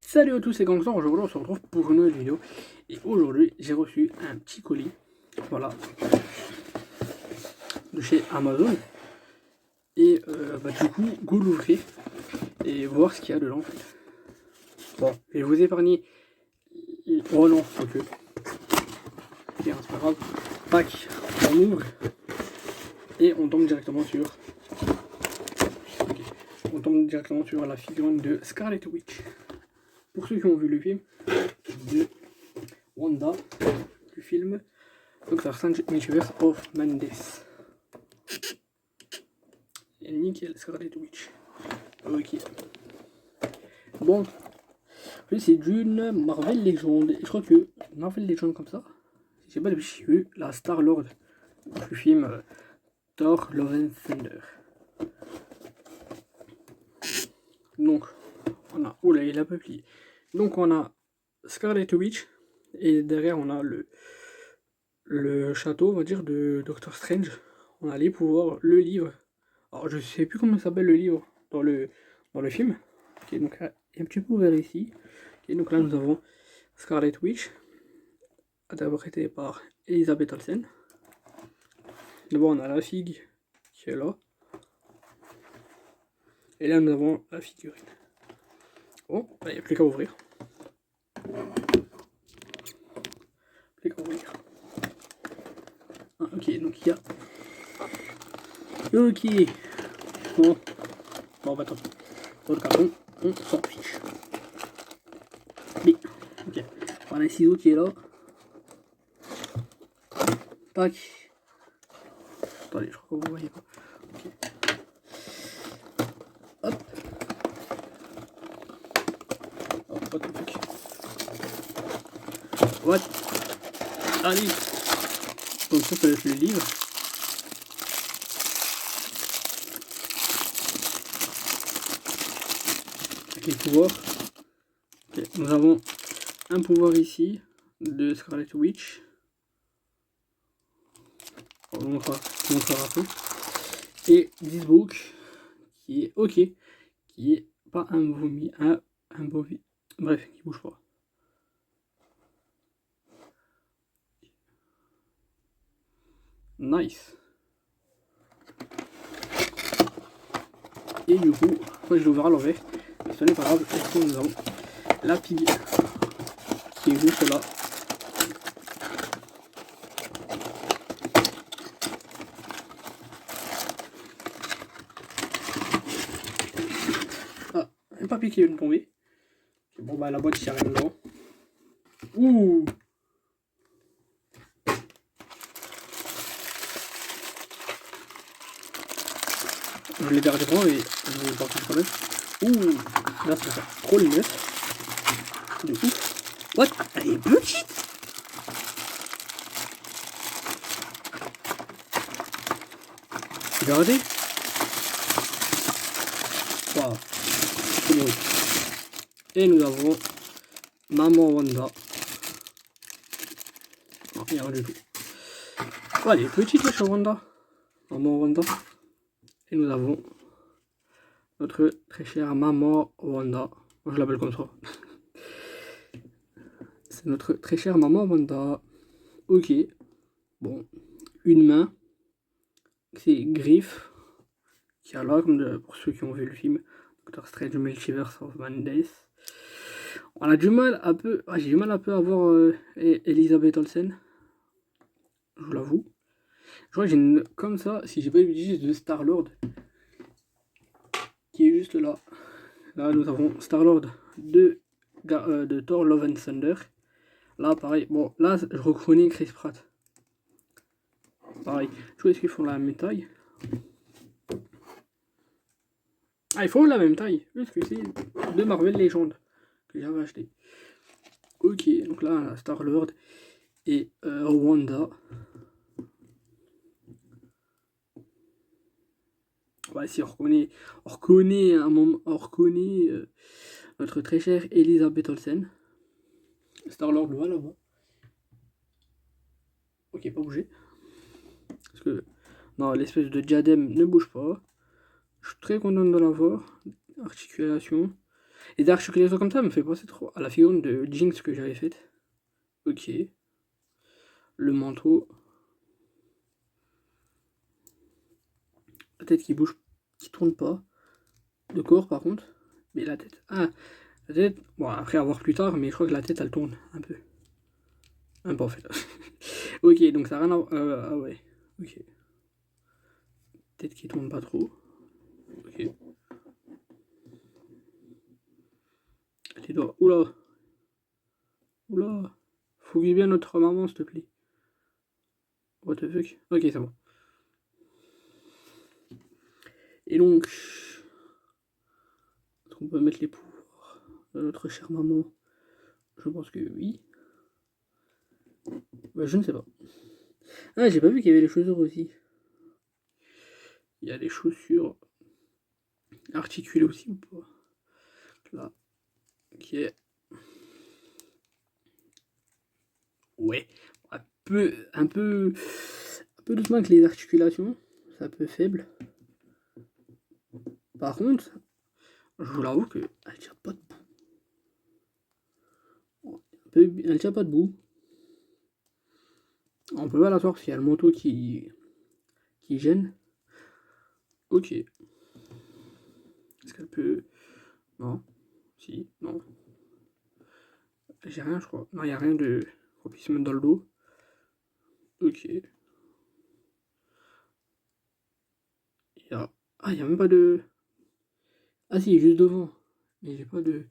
Salut à tous, c'est Gangster. Aujourd'hui on se retrouve pour une nouvelle vidéo. Et aujourd'hui j'ai reçu un petit colis, voilà, de chez Amazon. Et du coup, go l'ouvrir et voir ce qu'il y a dedans en fait. Bon, je vais vous épargner. Oh non, ok. Ok, c'est pas grave. Tac, on ouvre et on tombe directement sur. Okay. On tombe directement sur la figurine de Scarlet Witch. Pour ceux qui ont vu le film de Wanda, du film Doctor Strange Multiverse of Madness. Et nickel, Scarlet Witch. Ok. Bon, c'est d'une Marvel Legend. Je crois que Marvel Legend comme ça, si j'ai pas de j'ai eu la Star-Lord du film Thor Love and Thunder. Donc, on a. Oula, il a pas plié. Donc, on a Scarlet Witch. Et derrière, on a le château, on va dire, de Doctor Strange. On a les pouvoirs, le livre. Alors, je sais plus comment s'appelle le livre dans le film. Ok, donc il y a un petit peu ouvert ici. Ok, donc là, nous avons Scarlet Witch, interprétée par Elizabeth Olsen. D'abord, on a la figue qui est là. Et là, nous avons la figurine. Bon, il n'y a plus qu'à ouvrir. Ah, ok, donc il y a. Ok. Bon, bah tant pis. Dans le carton, on s'en fiche. Mais, ok. On a un ciseau qui est là. Tac. Attendez, je crois que vous voyez pas. Ok. Hop. Oh, what the fuck. What? Allez. Donc ça peut être le livre. Avec les pouvoirs. Okay. Nous avons un pouvoir ici de Scarlet Witch. On vous montrera un peu. Et this book qui est ok. Qui est pas un vomi, un bovi. Bref, qui bouge pas. Nice. Et du coup, moi je l'ai ouvert à l'envers. Mais ce n'est pas grave, parce que nous avons la pile qui est juste là. Ah, un papier qui vient de tomber. Bon bah la boîte il n'y a rien dedans. Ouh. Je l'ai gardé devant et je vais partir quand même. Ouh, là ça fait trop le neuf. Du coup. What? Elle est petite! Regardez. Waouh. C'est bon. Et nous avons Maman Wanda. Non, il n'y a rien du tout. Oh, elle est petite la Wanda. Maman Wanda. Et nous avons notre très chère Maman Wanda. Moi je l'appelle comme ça. C'est notre très chère Maman Wanda. Ok. Bon. Une main. C'est Griff. Qui a là, comme pour ceux qui ont vu le film. Doctor Strange Multiverse of Madness. On a du mal un peu. Ah, j'ai du mal un peu à voir Elizabeth Olsen. Je vous l'avoue. Je crois que j'ai une comme ça, si j'ai pas utilisé de Star-Lord. Qui est juste là. Là nous avons Star-Lord de Thor Love and Thunder. Là pareil, bon là je reconnais Chris Pratt. Pareil, je vois est-ce qu'ils font la même taille. Ah, ils font la même taille, parce que c'est de Marvel Legend que j'avais acheté. Ok, donc là Star-Lord et Wanda. bah si, on reconnaît notre très chère Elisabeth Olsen. Star-Lord, le voilà là-bas. Ok, pas bouger. Parce que, non, l'espèce de diadème ne bouge pas. Je suis très content de l'avoir. Articulation. Et des articulations comme ça me fait penser trop à la figurine de Jinx que j'avais faite. Ok. Le manteau. La tête qui bouge, qui tourne pas. Le corps par contre. Mais la tête. Ah, la tête. Bon, après à voir plus tard, mais je crois que la tête elle tourne un peu. Un peu en fait. Ok, donc ça n'a rien à voir. Ah ouais. Ok. Tête qui tourne pas trop. Ok. Les doigts. Oula. Oula. Focus bien notre maman, s'il te plaît. What the fuck. Ok, c'est bon. Et donc. Est-ce qu'on peut mettre les pouvoirs de notre chère maman? Je pense que oui. Bah, je ne sais pas. Ah, j'ai pas vu qu'il y avait les chaussures aussi. Il y a des chaussures articulées aussi ou pas? Là. Ok. Ouais. Un peu doucement avec les articulations. C'est un peu faible. Par contre, je vous l'avoue que elle tient pas debout. Elle tient pas debout. On peut pas la sortir parce qu'il y a le manteau qui gêne. Ok. Est-ce qu'elle peut. Non. Si. Non. J'ai rien, je crois. Non, il n'y a rien de. Qu'on puisse mettre dans le dos. Ok. Ah, il n'y a même pas de. Ah, si, juste devant. Mais j'ai pas de.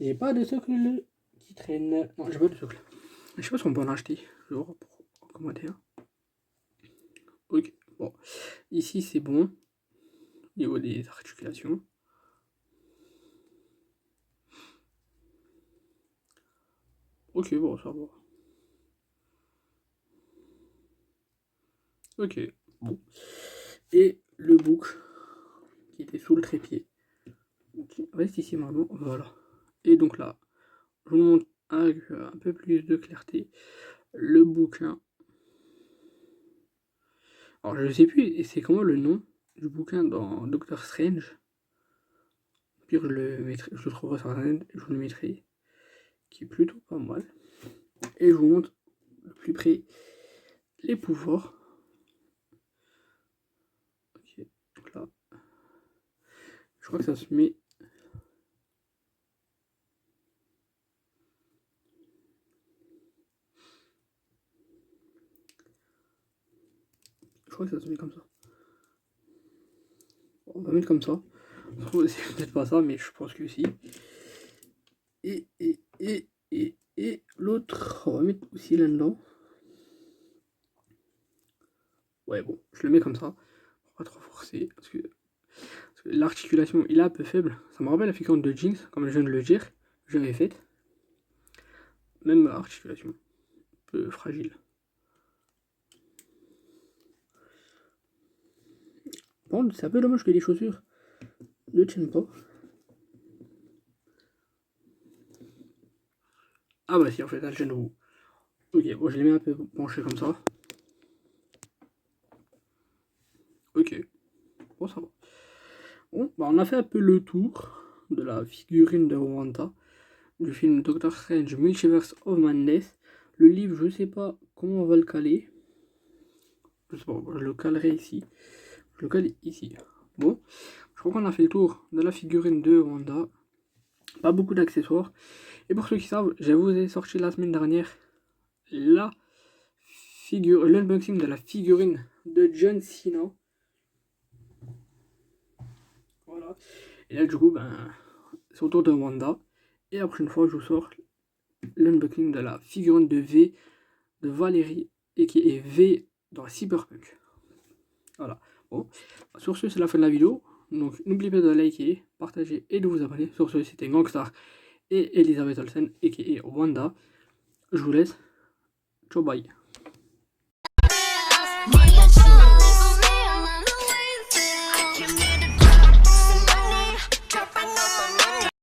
J'ai pas de socle qui traîne. Non, j'ai pas de socle. Je sais pas si on peut en acheter. Je vais voir pour en commander un. Ok. Bon. Ici, c'est bon. Au niveau des articulations. Ok, bon, ça va. Ok, bon. Et le bouc qui était sous le trépied. Qui reste ici maintenant. Voilà. Et donc là, je vous montre avec un peu plus de clarté le bouquin. Alors je sais plus, et c'est comment le nom du bouquin dans Doctor Strange. Pire, je le trouverai sur internet, je vous le mettrai. Qui est plutôt pas mal. Et je vous montre de plus près les pouvoirs. Ok, donc là, je crois que ça se met. Je crois que ça se met comme ça. On va mettre comme ça. C'est peut-être pas ça, mais je pense que si. Et l'autre, on va mettre aussi là-dedans. Ouais, bon, je le mets comme ça. Pour pas trop forcer. Parce que l'articulation il est un peu faible. Ça me rappelle la figurine de Jinx, comme je viens de le dire. J'avais faite. Même articulation. Un peu fragile. Bon, c'est un peu dommage que les chaussures ne tiennent pas. Ah bah si, en fait, elles tiennent debout. Ok, bon, je les mets un peu penchées comme ça. Ok, bon, ça va. Bon, bah on a fait un peu le tour de la figurine de Wanda, du film Doctor Strange Multiverse of Madness. Le livre, je sais pas comment on va le caler. Je sais pas, je le calerai ici. Je le cale ici. Bon, je crois qu'on a fait le tour de la figurine de Wanda. Pas beaucoup d'accessoires. Et pour ceux qui savent, je vous ai sorti la semaine dernière l'unboxing de la figurine de John Cena. Voilà. Et là, du coup, ben, c'est au tour de Wanda. Et la prochaine fois, je vous sors l'unboxing de la figurine de V de Valérie et qui est V dans Cyberpunk. Voilà. Bon, sur ce, c'est la fin de la vidéo. Donc, n'oubliez pas de liker, partager et de vous abonner. Sur ce, c'était Gangstar et Elisabeth Olsen, et qui est Wanda. Je vous laisse. Ciao, bye.